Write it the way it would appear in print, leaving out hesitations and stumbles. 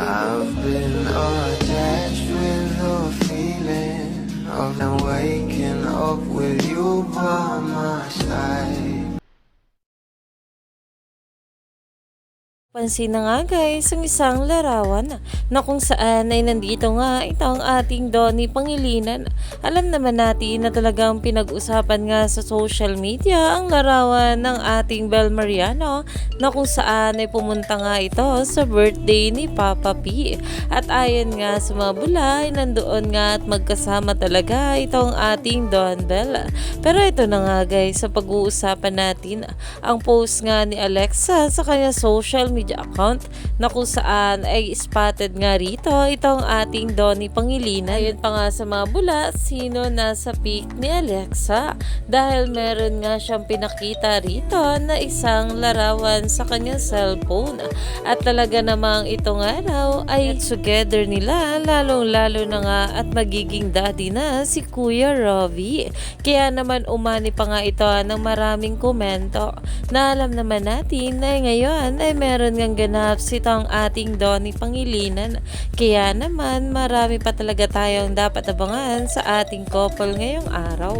I've been attached with the feeling of now waking up with you by my side. Pansin na nga guys ang isang larawan na kung saan ay nandito nga itong ating Donnie Pangilinan. Alam naman natin na talagang pinag-usapan nga sa social media ang larawan ng ating Bel Mariano na kung saan ay pumunta nga ito sa birthday ni Papa P. At ayon nga sa mga bulay, nandoon nga at magkasama talaga itong ating Don Bel. Pero ito na nga guys, sa pag-uusapan natin ang post nga ni Alexa sa kanya social media account na kung saan ay spotted nga rito itong ating Donnie Pangilinan. Ayun pa nga sa mga bula, sino nasa pic ni Alexa dahil meron nga siyang pinakita rito na isang larawan sa kanyang cellphone. At talaga namang itong araw ay together nila, lalong lalo na nga at magiging daddy na si Kuya Robbie. Kaya naman umani pa nga ito ng maraming komento na alam naman natin na ngayon ay meron ngang ganap sitong ating Donnie Pangilinan. Kaya naman marami pa talaga tayong dapat abangan sa ating couple ngayong araw.